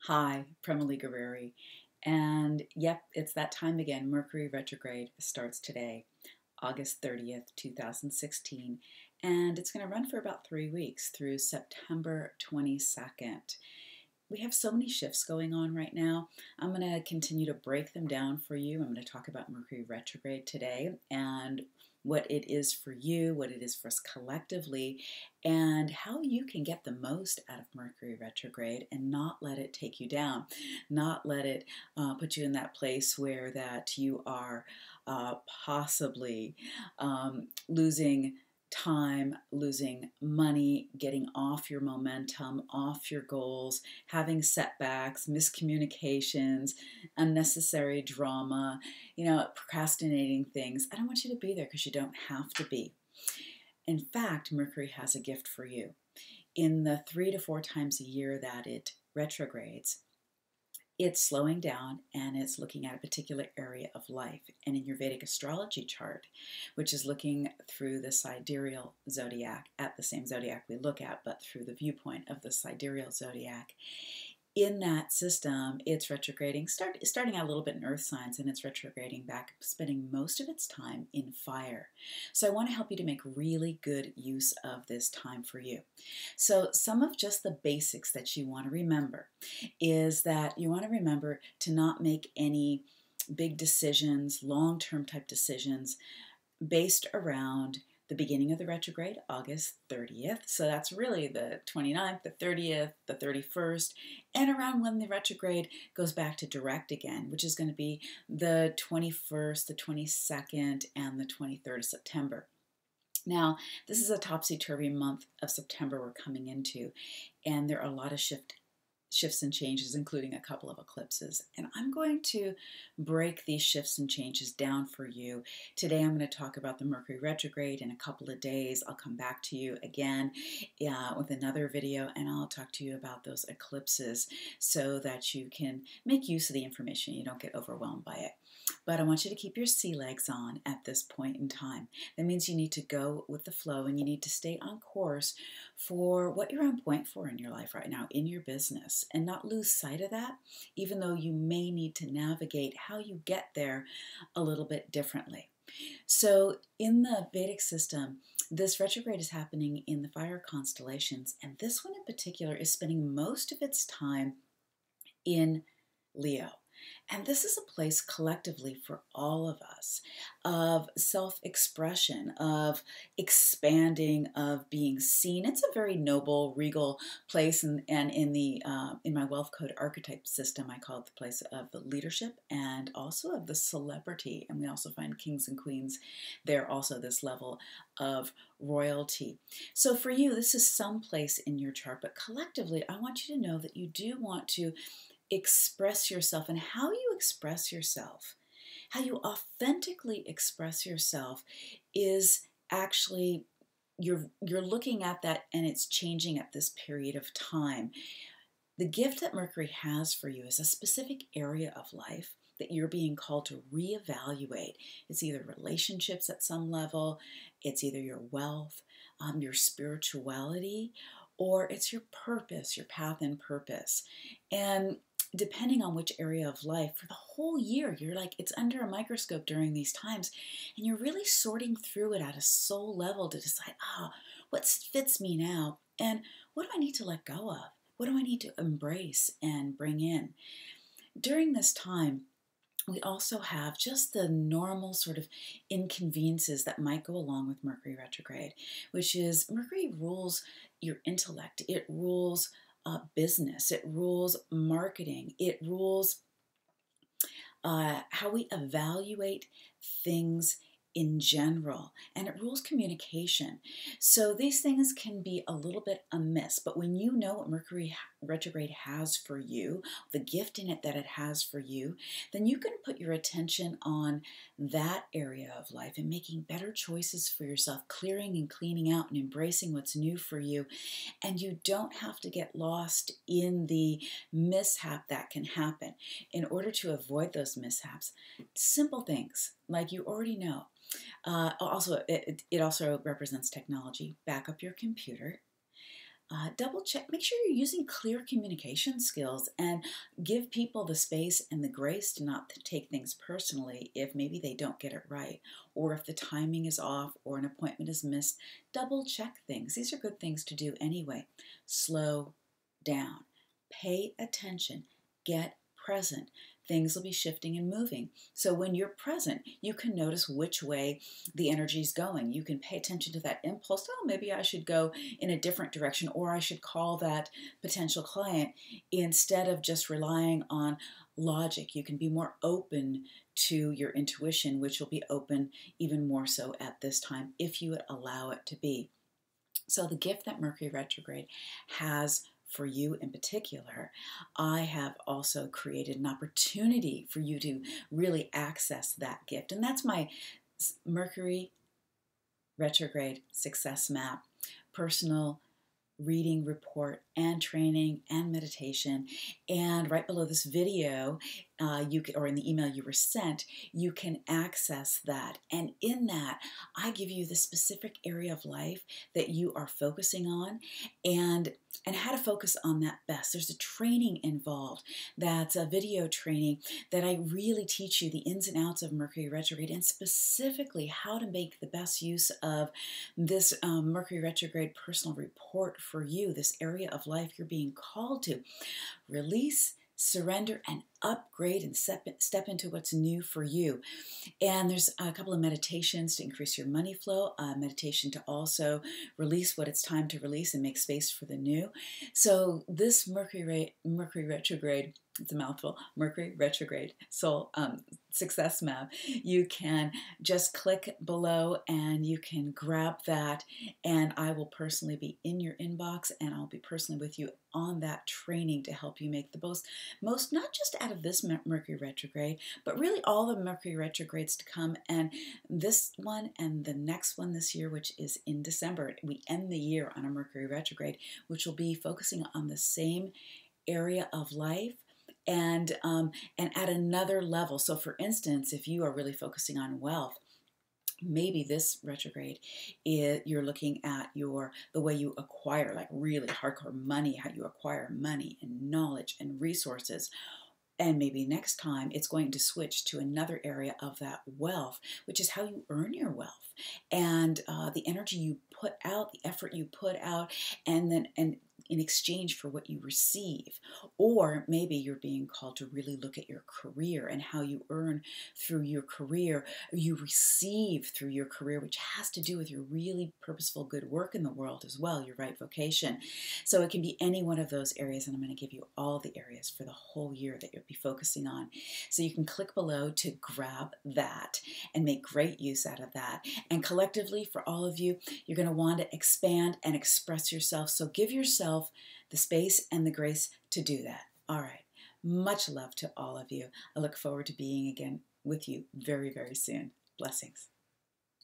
Hi, Prema and yep, it's that time again. Mercury Retrograde starts today, August 30th, 2016, and it's going to run for about 3 weeks through September 22nd. We have so many shifts going on right now. I'm going to continue to break them down for you. I'm going to talk about Mercury Retrograde today and what it is for you, what it is for us collectively, and how you can get the most out of Mercury Retrograde and not let it take you down, not let it put you in that place where that you are possibly losing time, losing money, getting off your momentum, off your goals, having setbacks, miscommunications, unnecessary drama, procrastinating things. I don't want you to be there because you don't have to be. In fact, Mercury has a gift for you. In the 3 to 4 times a year that it retrogrades, it's slowing down and it's looking at a particular area of life. And in your Vedic Astrology chart, which is looking through the sidereal zodiac, at the same zodiac we look at, but through the viewpoint of the sidereal zodiac, in that system, it's retrograding, starting out a little bit in earth signs, and it's retrograding back, spending most of its time in fire. So I want to help you to make really good use of this time for you. So some of just the basics that you want to remember is that you want to remember to not make any big decisions, long-term type decisions based around the beginning of the retrograde, August 30th. So that's really the 29th, the 30th, the 31st, and around when the retrograde goes back to direct again, which is going to be the 21st, the 22nd, and the 23rd of September. Now, this is a topsy-turvy month of September we're coming into, and there are a lot of shifts and changes, including a couple of eclipses. And I'm going to break these shifts and changes down for you. Today I'm going to talk about the Mercury retrograde. In a couple of days I'll come back to you again with another video, and I'll talk to you about those eclipses so that you can make use of the information. You don't get overwhelmed by it. But I want you to keep your sea legs on at this point in time. That means you need to go with the flow and you need to stay on course for what you're on point for in your life right now, in your business, and not lose sight of that, even though you may need to navigate how you get there a little bit differently. So in the Vedic system, this retrograde is happening in the fire constellations, and this one in particular is spending most of its time in Leo. And this is a place collectively for all of us of self-expression, of expanding, of being seen. It's a very noble, regal place, and in my wealth code archetype system, I call it the place of the leadership and also of the celebrity. And we also find kings and queens there, also this level of royalty. So for you, this is some place in your chart, but collectively, I want you to know that you do want to express yourself, and how you express yourself, how you authentically express yourself is actually you're looking at that, and it's changing at this period of time. The gift that Mercury has for you is a specific area of life that you're being called to reevaluate. It's either relationships at some level, it's either your wealth, your spirituality, or it's your purpose, your path and purpose. And depending on which area of life, for the whole year, you're like, it's under a microscope during these times, and you're really sorting through it at a soul level to decide, what fits me now, and what do I need to let go of? What do I need to embrace and bring in? During this time, we also have just the normal sort of inconveniences that might go along with Mercury retrograde, which is Mercury rules your intellect. It rules business. It rules marketing. It rules how we evaluate things in general, and it rules communication. So these things can be a little bit amiss, but when you know what Mercury retrograde has for you, the gift in it that it has for you, then you can put your attention on that area of life and making better choices for yourself, clearing and cleaning out and embracing what's new for you. And you don't have to get lost in the mishap that can happen. In order to avoid those mishaps, simple things like you already know. Also, it also represents technology. Back up your computer. double check, make sure you're using clear communication skills, and give people the space and the grace to not take things personally if maybe they don't get it right, or if the timing is off or an appointment is missed. Double check things. These are good things to do anyway. Slow down. Pay attention. Get present. Things will be shifting and moving. So when you're present, you can notice which way the energy is going. You can pay attention to that impulse. Oh, maybe I should go in a different direction, or I should call that potential client, instead of just relying on logic. You can be more open to your intuition, which will be open even more so at this time if you would allow it to be. So the gift that Mercury retrograde has for you in particular, I have also created an opportunity for you to really access that gift. And that's my Mercury retrograde success map, personal reading report and training and meditation. And right below this video, or in the email you were sent, you can access that. And in that, I give you the specific area of life that you are focusing on, and how to focus on that best. There's a training involved. That's a video training that I really teach you the ins and outs of Mercury retrograde, and specifically how to make the best use of this Mercury retrograde personal report for you, this area of life you're being called to. Release, surrender, and upgrade, and step into what's new for you. And there's a couple of meditations to increase your money flow, meditation to also release what it's time to release and make space for the new. So this Mercury retrograde, it's a mouthful, Mercury retrograde soul success map, you can just click below and you can grab that, and I will personally be in your inbox, and I'll be personally with you on that training to help you make the most not just out of this Mercury retrograde, but really all the Mercury retrogrades to come, and this one and the next one this year, which is in December. We end the year on a Mercury retrograde, which will be focusing on the same area of life, and at another level. So for instance, if you are really focusing on wealth, maybe this retrograde you're looking at the way you acquire, like really hardcore money, how you acquire money and knowledge and resources. And maybe next time it's going to switch to another area of that wealth, which is how you earn your wealth, and the energy you put out, the effort you put out, and in exchange for what you receive. Or maybe you're being called to really look at your career and how you earn through your career, you receive through your career, which has to do with your really purposeful good work in the world as well, your right vocation. So it can be any one of those areas, and I'm going to give you all the areas for the whole year that you'll be focusing on. So you can click below to grab that and make great use out of that. And collectively, for all of you, you're going to want to expand and express yourself. So give yourself the space and the grace to do that. All right. Much love to all of you. I look forward to being again with you very, very soon. Blessings.